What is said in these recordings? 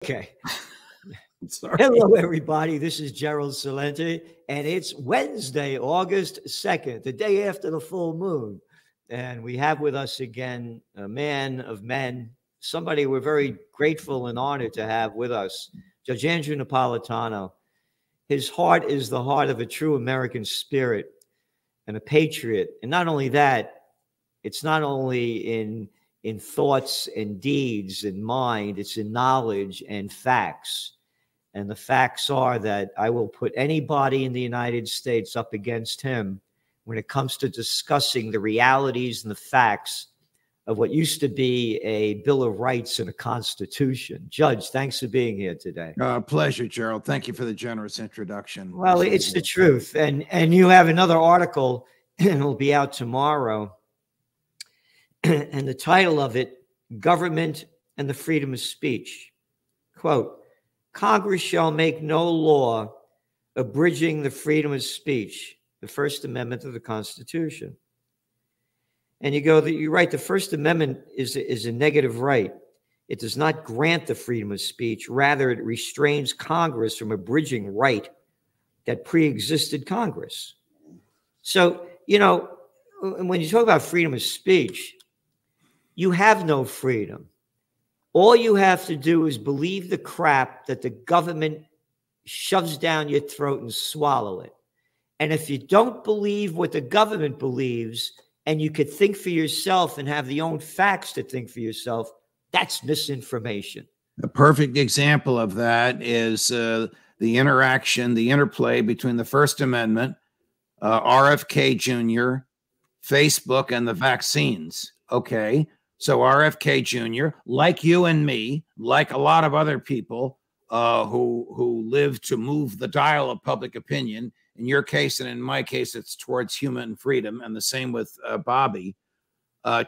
Okay. Sorry. Hello, everybody. This is Gerald Celente, and it's Wednesday, August 2nd, the day after the full moon. And we have with us again a man of men, somebody we're very grateful and honored to have with us, Judge Andrew Napolitano. His heart is the heart of a true American spirit and a patriot. And not only that, it's not only in thoughts and deeds and mind, it's in knowledge and facts. And the facts are that I will put anybody in the United States up against him when it comes to discussing the realities and the facts of what used to be a Bill of Rights and a Constitution. Judge, thanks for being here today. Pleasure, Gerald. Thank you for the generous introduction. Well, it's the truth. And you have another article, and it'll be out tomorrow. And the title of it, Government and the Freedom of Speech. Quote, Congress shall make no law abridging the freedom of speech, the First Amendment of the Constitution. And you write, the First Amendment is a negative right. It does not grant the freedom of speech. Rather, it restrains Congress from abridging right that pre-existed Congress. So, when you talk about freedom of speech, you have no freedom. All you have to do is believe the crap that the government shoves down your throat and swallow it. And if you don't believe what the government believes, and you could think for yourself and have the own facts to think for yourself, that's misinformation. A perfect example of that is the interplay between the First Amendment, RFK Jr., Facebook, and the vaccines. Okay. So RFK Jr., like you and me, like a lot of other people who live to move the dial of public opinion, in your case and in my case, it's towards human freedom, and the same with Bobby,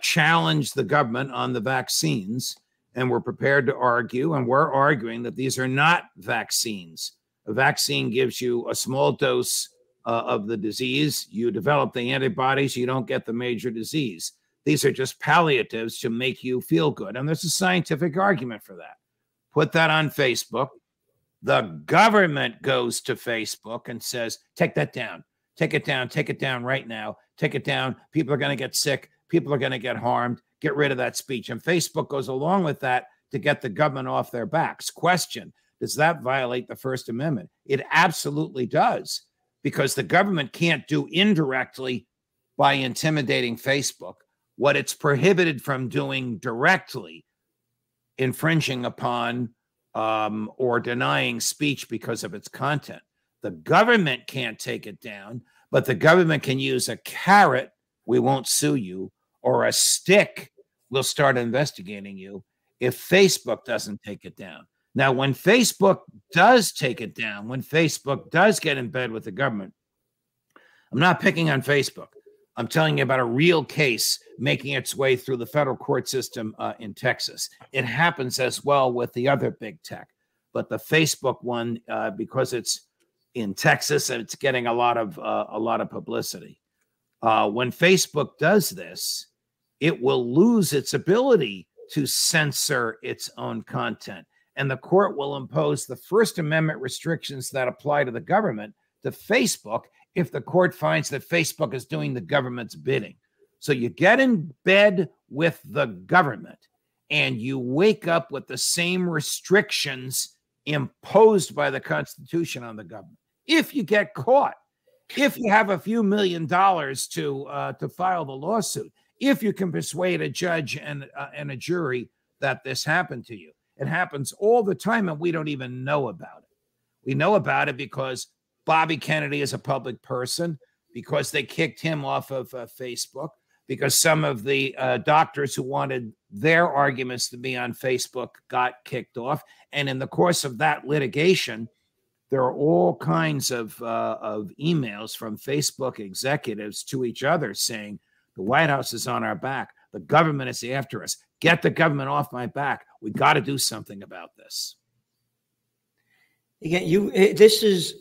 challenged the government on the vaccines, and we're prepared to argue, and we're arguing that these are not vaccines. A vaccine gives you a small dose of the disease. You develop the antibodies, you don't get the major disease. These are just palliatives to make you feel good. And there's a scientific argument for that. Put that on Facebook. The government goes to Facebook and says, take that down. Take it down. Take it down right now. Take it down. People are going to get sick. People are going to get harmed. Get rid of that speech. And Facebook goes along with that to get the government off their backs. Question, does that violate the First Amendment? It absolutely does, because the government can't do indirectly by intimidating Facebook what it's prohibited from doing directly, infringing upon or denying speech because of its content. The government can't take it down, but the government can use a carrot, we won't sue you, or a stick, we'll start investigating you, if Facebook doesn't take it down. Now, when Facebook does take it down, when Facebook does get in bed with the government, I'm not picking on Facebook. I'm telling you about a real case making its way through the federal court system in Texas. It happens as well with the other big tech, but the Facebook one, because it's in Texas and it's getting a lot of publicity. When Facebook does this, it will lose its ability to censor its own content, and the court will impose the First Amendment restrictions that apply to the government to Facebook if the court finds that Facebook is doing the government's bidding. So you get in bed with the government and you wake up with the same restrictions imposed by the Constitution on the government. If you get caught, if you have a few $1 million to file the lawsuit, if you can persuade a judge and a jury that this happened to you. It happens all the time and we don't even know about it. We know about it because Bobby Kennedy is a public person, because they kicked him off of Facebook, because some of the doctors who wanted their arguments to be on Facebook got kicked off. And in the course of that litigation, there are all kinds of emails from Facebook executives to each other saying, the White House is on our back. The government is after us. Get the government off my back. We got to do something about this. Again, this is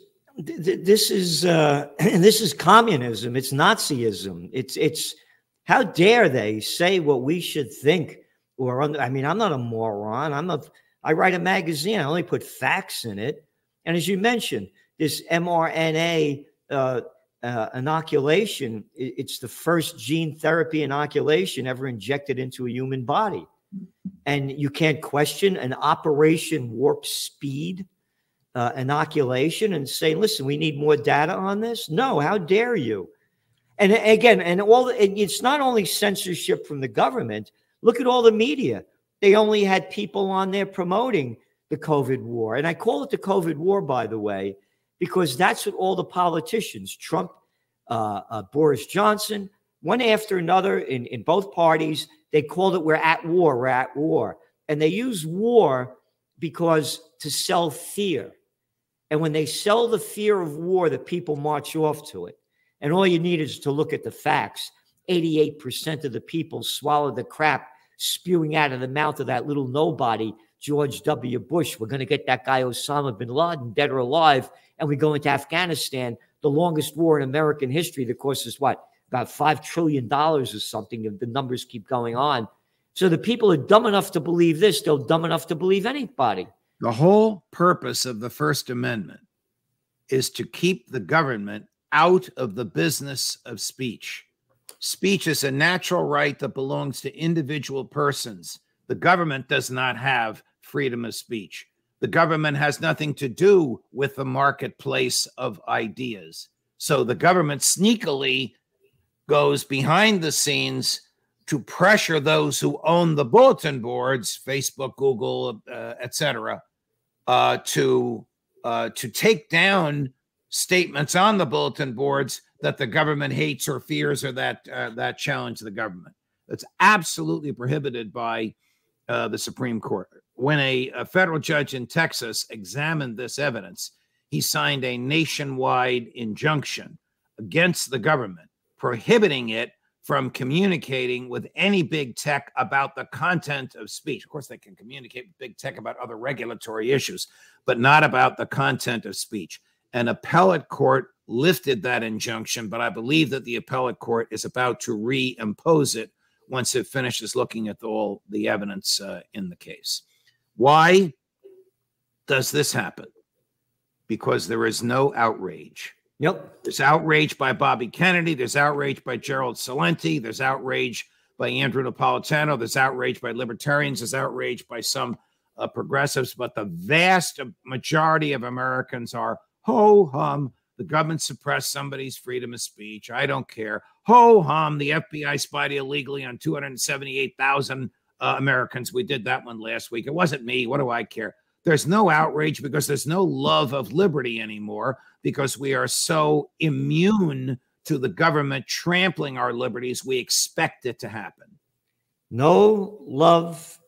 communism. It's Nazism. It's how dare they say what we should think? I'm not a moron. I write a magazine. I only put facts in it. And as you mentioned, this mRNA inoculation, it's the first gene therapy inoculation ever injected into a human body. And you can't question an Operation Warp Speed inoculation and say, listen, we need more data on this. No, how dare you? And again, it's not only censorship from the government. Look at all the media. They only had people on there promoting the COVID war. And I call it the COVID war, by the way, because that's what all the politicians, Trump, Boris Johnson, one after another in both parties, they called it, we're at war. And they use war because to sell fear. And when they sell the fear of war, the people march off to it. And all you need is to look at the facts. 88% of the people swallowed the crap spewing out of the mouth of that little nobody, George W. Bush. We're going to get that guy Osama bin Laden, dead or alive, and we go into Afghanistan, the longest war in American history that cost us, what, about $5 trillion or something. The numbers keep going on. So the people are dumb enough to believe this. They're dumb enough to believe anybody. The whole purpose of the First Amendment is to keep the government out of the business of speech. Speech is a natural right that belongs to individual persons. The government does not have freedom of speech. The government has nothing to do with the marketplace of ideas. So the government sneakily goes behind the scenes to pressure those who own the bulletin boards, Facebook, Google, etc., to take down statements on the bulletin boards that the government hates or fears, or that challenge the government. That's absolutely prohibited by the Supreme Court. When a federal judge in Texas examined this evidence, he signed a nationwide injunction against the government, prohibiting it from communicating with any big tech about the content of speech. Of course, they can communicate with big tech about other regulatory issues, but not about the content of speech. An appellate court lifted that injunction, but I believe that the appellate court is about to reimpose it once it finishes looking at all the evidence in the case. Why does this happen? Because there is no outrage. Yep. There's outrage by Bobby Kennedy. There's outrage by Gerald Celente. There's outrage by Andrew Napolitano. There's outrage by libertarians. There's outrage by some progressives. But the vast majority of Americans are, ho-hum, the government suppressed somebody's freedom of speech. I don't care. Ho-hum, the FBI spied illegally on 278,000 Americans. We did that one last week. It wasn't me. What do I care? There's no outrage because there's no love of liberty anymore, because we are so immune to the government trampling our liberties. We expect it to happen. No love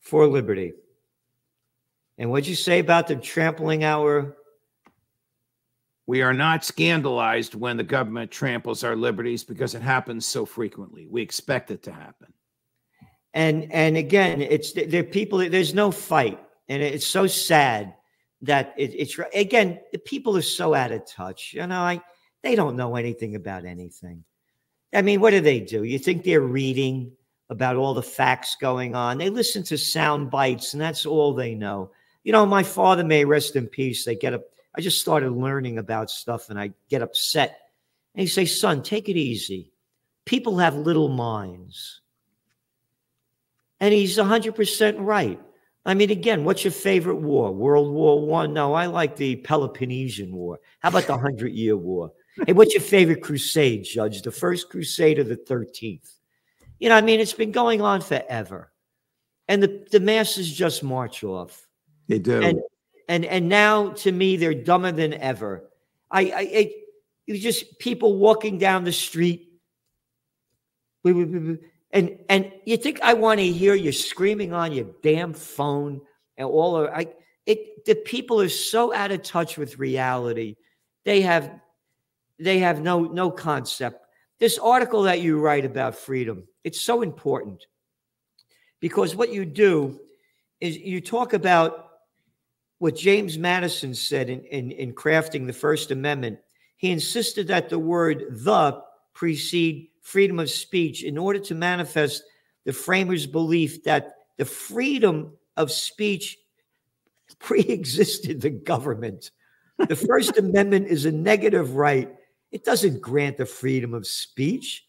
for liberty. And what'd you say about them trampling our... We are not scandalized when the government tramples our liberties because it happens so frequently. We expect it to happen. And again, there people, there's no fight. And it's so sad that it's again, the people are so out of touch. You know, they don't know anything about anything. I mean, what do? You think they're reading about all the facts going on? They listen to sound bites, and that's all they know. You know, my father, may rest in peace, I just started learning about stuff and I get upset. And he say, son, take it easy. People have little minds. And he's 100% right. I mean, again, what's your favorite war? World War I? No, I like the Peloponnesian War. How about the 100-Year War? Hey, what's your favorite crusade, Judge? The First Crusade or the 13th? You know, I mean, it's been going on forever. And the masses just march off. They do. And now, to me, they're dumber than ever. It was just people walking down the street. And you think I want to hear you screaming on your damn phone and all of the people are so out of touch with reality. They have no concept. This article that you write about freedom, it's so important because what you do is you talk about what James Madison said in crafting the First Amendment. He insisted that the word "the" precede freedom of speech in order to manifest the framers' belief that the freedom of speech pre-existed the government. The First Amendment is a negative right. It doesn't grant the freedom of speech.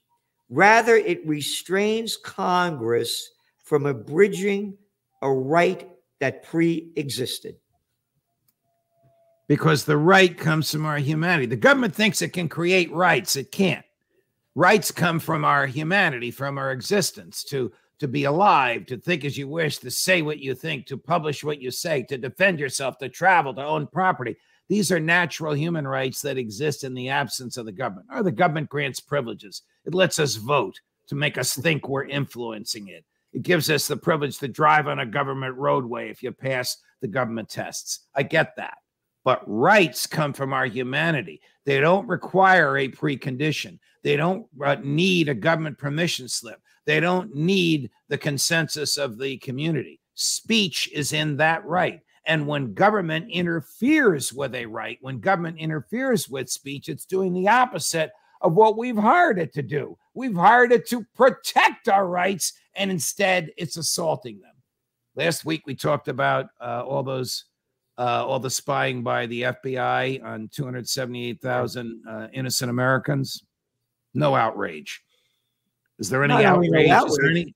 Rather, it restrains Congress from abridging a right that pre-existed. Because the right comes from our humanity. The government thinks it can create rights. It can't. Rights come from our humanity, from our existence, to be alive, to think as you wish, to say what you think, to publish what you say, to defend yourself, to travel, to own property. These are natural human rights that exist in the absence of the government. Or the government grants privileges. It lets us vote to make us think we're influencing it. It gives us the privilege to drive on a government roadway if you pass the government tests. I get that. But rights come from our humanity. They don't require a precondition. They don't need a government permission slip. They don't need the consensus of the community. Speech is in that right. And when government interferes with a right, when government interferes with speech, it's doing the opposite of what we've hired it to do. We've hired it to protect our rights, and instead it's assaulting them. Last week, we talked about all the spying by the FBI on 278,000 innocent Americans. No outrage. Is there any outrage? Is there any?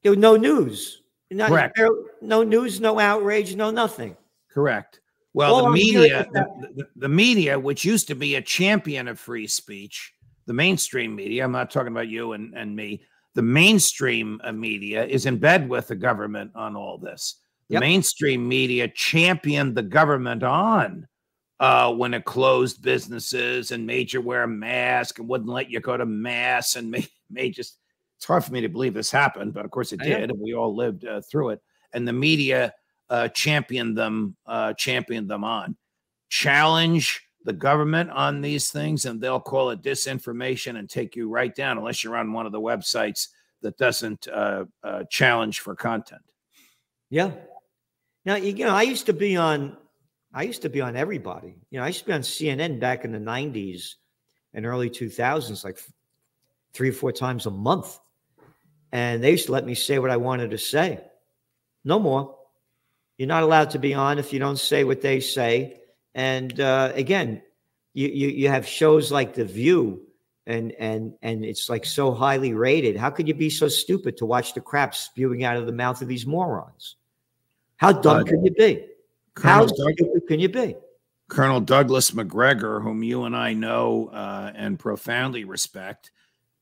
There was no news. Correct. No news, no outrage, no nothing. Correct. Well, the media, which used to be a champion of free speech, the mainstream media, I'm not talking about you and me, the mainstream media is in bed with the government on all this. The mainstream media championed the government on when it closed businesses and made you wear a mask and wouldn't let you go to mass and it's hard for me to believe this happened, but of course it did. And we all lived through it. And the media championed them on. Challenge the government on these things and they'll call it disinformation and take you right down unless you're on one of the websites that doesn't challenge for content. Yeah. Now, I used to be on everybody. I used to be on CNN back in the 90s and early 2000s, like 3 or 4 times a month. And they used to let me say what I wanted to say. No more. You're not allowed to be on if you don't say what they say. And again, you have shows like The View, and it's like so highly rated. How could you be so stupid to watch the crap spewing out of the mouth of these morons? How dumb can you be? How stupid can you be? Colonel Douglas McGregor, whom you and I know and profoundly respect,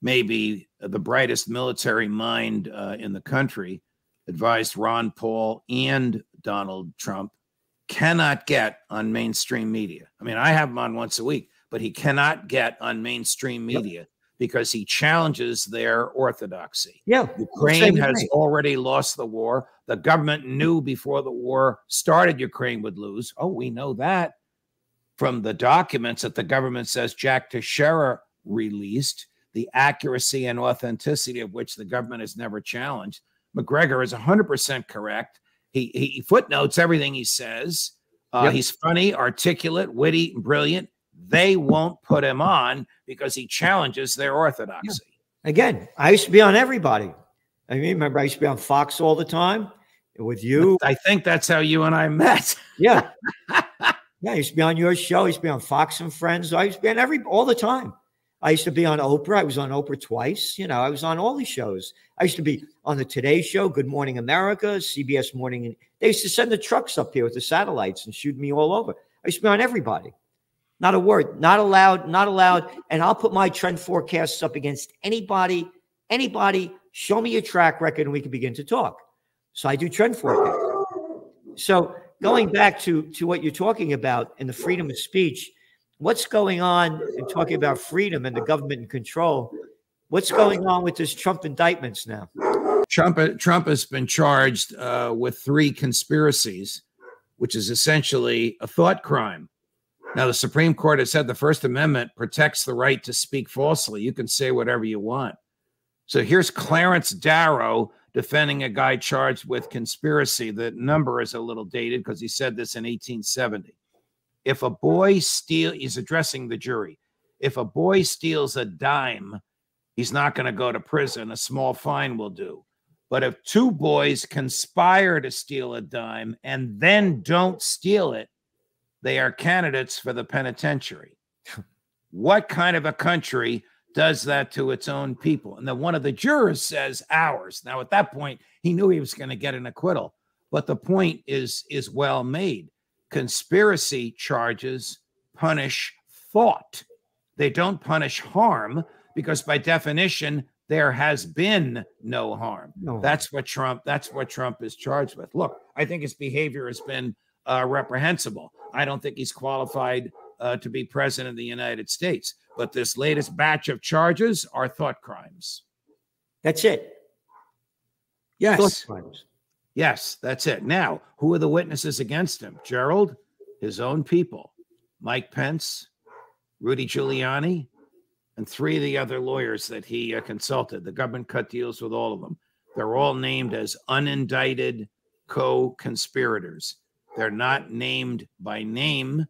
maybe the brightest military mind in the country, advised Ron Paul and Donald Trump, cannot get on mainstream media. I mean, I have him on once a week, but he cannot get on mainstream media because he challenges their orthodoxy. Ukraine has already lost the war. The government knew before the war started Ukraine would lose. Oh, we know that from the documents that the government says Jack Teixeira released, the accuracy and authenticity of which the government has never challenged. McGregor is 100% correct. He footnotes everything he says. He's funny, articulate, witty, brilliant. They won't put him on because he challenges their orthodoxy. Again, I used to be on everybody. I mean, remember, I used to be on Fox all the time with you. I think that's how you and I met. Yeah, I used to be on your show. I used to be on Fox and Friends. I used to be on all the time. I used to be on Oprah. I was on Oprah twice. I was on all these shows. I used to be on the Today Show, Good Morning America, CBS Morning. And they used to send the trucks up here with the satellites and shoot me all over. I used to be on everybody. Not a word, not allowed, not allowed. And I'll put my trend forecasts up against anybody. Show me your track record and we can begin to talk. So I do trend forecasts. So going back to what you're talking about in the freedom of speech, what's going on in talking about freedom and the government in control? What's going on with this Trump indictments now? Trump has been charged with 3 conspiracies, which is essentially a thought crime. Now, the Supreme Court has said the First Amendment protects the right to speak falsely. You can say whatever you want. So here's Clarence Darrow defending a guy charged with conspiracy. The number is a little dated because he said this in 1870. If a boy he's addressing the jury. If a boy steals a dime, he's not going to go to prison. A small fine will do. But if two boys conspire to steal a dime and then don't steal it, they are candidates for the penitentiary. What kind of a country does that to its own people? And then one of the jurors says, ours. Now, at that point, he knew he was going to get an acquittal. But the point is well made. Conspiracy charges punish thought. They don't punish harm because by definition, there has been no harm. No. That's what Trump is charged with. Look, I think his behavior has been reprehensible. I don't think he's qualified to be president of the United States. But this latest batch of charges are thought crimes. That's it. Yes. Thought crimes. Yes, that's it. Now, who are the witnesses against him? Gerald, his own people, Mike Pence, Rudy Giuliani, and 3 of the other lawyers that he consulted. The government cut deals with all of them. They're all named as unindicted co-conspirators. They're not named by name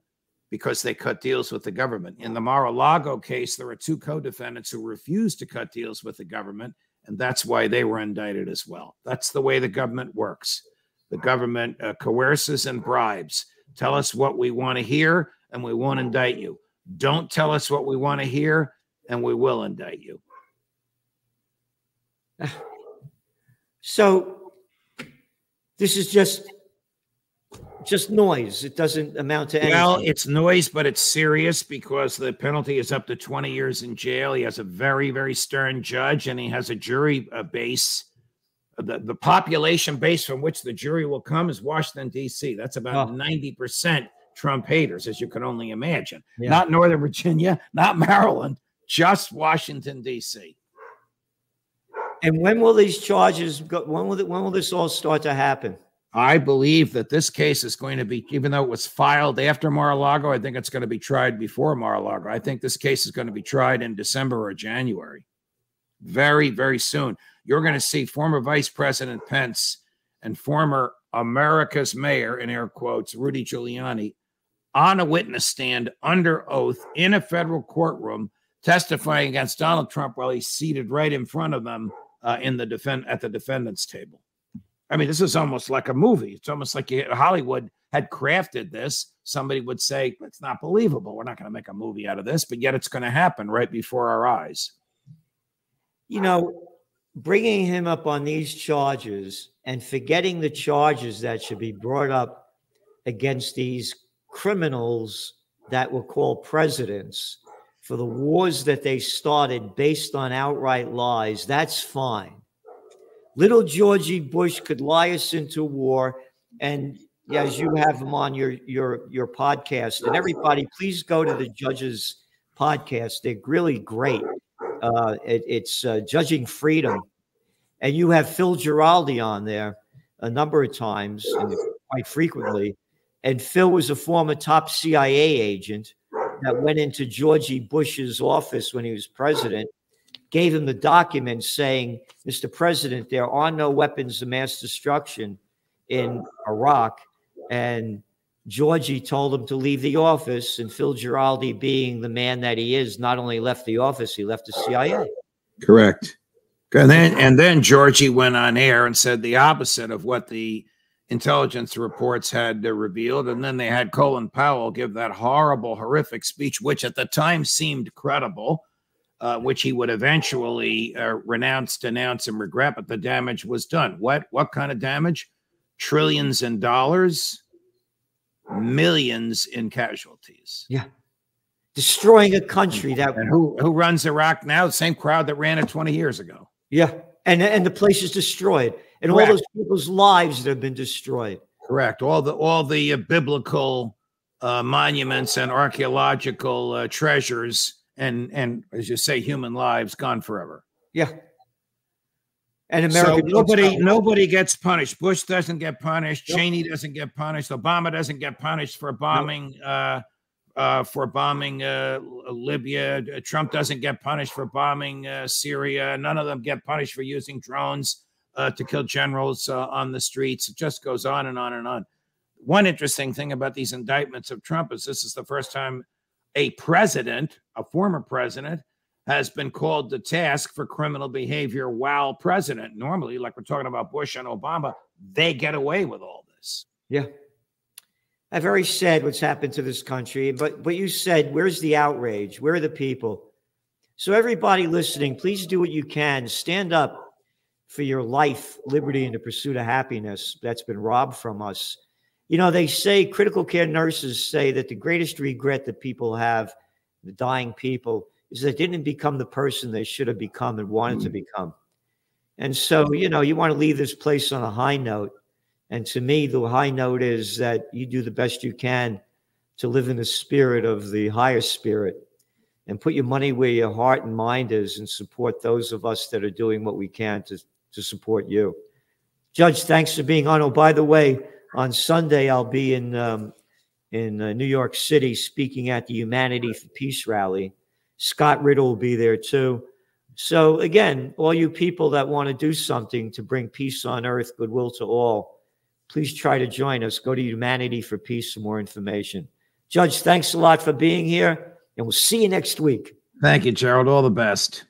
because they cut deals with the government. In the Mar-a-Lago case, there are 2 co-defendants who refused to cut deals with the government, and that's why they were indicted as well. That's the way the government works. The government coerces and bribes. Tell us what we want to hear, and we won't indict you. Don't tell us what we want to hear, and we will indict you. So this is just noise. It doesn't amount to anything. Well, it's noise, but it's serious because the penalty is up to 20 years in jail. He has a very, very stern judge, and he has a jury base. The population base from which the jury will come is Washington, D.C. That's about 90% Trump haters, as you can only imagine. Yeah. Not Northern Virginia, not Maryland, just Washington, D.C. And when will these charges go? When will this all start to happen? I believe that this case is going to be, even though it was filed after Mar-a-Lago, I think it's going to be tried before Mar-a-Lago. I think this case is going to be tried in December or January. Very, very soon. You're going to see former Vice President Pence and former America's mayor, in air quotes, Rudy Giuliani, on a witness stand under oath in a federal courtroom testifying against Donald Trump while he's seated right in front of them at the defendant's table. I mean, this is almost like a movie. It's almost like Hollywood had crafted this. Somebody would say, it's not believable. We're not going to make a movie out of this, but yet it's going to happen right before our eyes. You know, bringing him up on these charges and forgetting the charges that should be brought up against these criminals that were called presidents for the wars that they started based on outright lies, that's fine. Little Georgie Bush could lie us into war, and as you have him on your podcast, and everybody, please go to the judges' podcast. They're really great. It's Judging Freedom, and you have Phil Giraldi on there a number of times, and quite frequently. And Phil was a former top CIA agent that went into Georgie Bush's office when he was president, gave him the documents saying, Mr. President, there are no weapons of mass destruction in Iraq. And Georgie told him to leave the office. And Phil Giraldi, being the man that he is, not only left the office, he left the CIA. Correct. And then Georgie went on air and said the opposite of what the intelligence reports had revealed. And then they had Colin Powell give that horrible, horrific speech, which at the time seemed credible, which he would eventually renounce, denounce, and regret, but the damage was done. What kind of damage? Trillions in dollars, millions in casualties. Yeah. Destroying a country that... And who runs Iraq now? The same crowd that ran it 20 years ago. Yeah. And the place is destroyed. And Correct. All those people's lives that have been destroyed. Correct. All the biblical monuments and archaeological treasures and as you say, human lives gone forever. Yeah. And America, so nobody gets punished. Bush doesn't get punished. Yep. Cheney doesn't get punished. Obama doesn't get punished for bombing Libya. Trump doesn't get punished for bombing Syria. None of them get punished for using drones to kill generals on the streets. It just goes on and on and on. One interesting thing about these indictments of Trump is this is the first time a president, a former president, has been called to task for criminal behavior while president. Normally, like we're talking about Bush and Obama, they get away with all this. Yeah. I'm very sad what's happened to this country. But you said, where's the outrage? Where are the people? So everybody listening, please do what you can. Stand up for your life, liberty, and the pursuit of happiness that's been robbed from us. You know, they say, critical care nurses say that the greatest regret that people have, the dying people, is they didn't become the person they should have become and wanted to become. And so, you know, you want to leave this place on a high note. And to me, the high note is that you do the best you can to live in the spirit of the higher spirit and put your money where your heart and mind is and support those of us that are doing what we can to support you. Judge, thanks for being on. Oh, by the way, on Sunday, I'll be in New York City speaking at the Humanity for Peace rally. Scott Riddle will be there too. So again, all you people that want to do something to bring peace on earth, goodwill to all, please try to join us. Go to Humanity for Peace for more information. Judge, thanks a lot for being here, and we'll see you next week. Thank you, Gerald. All the best.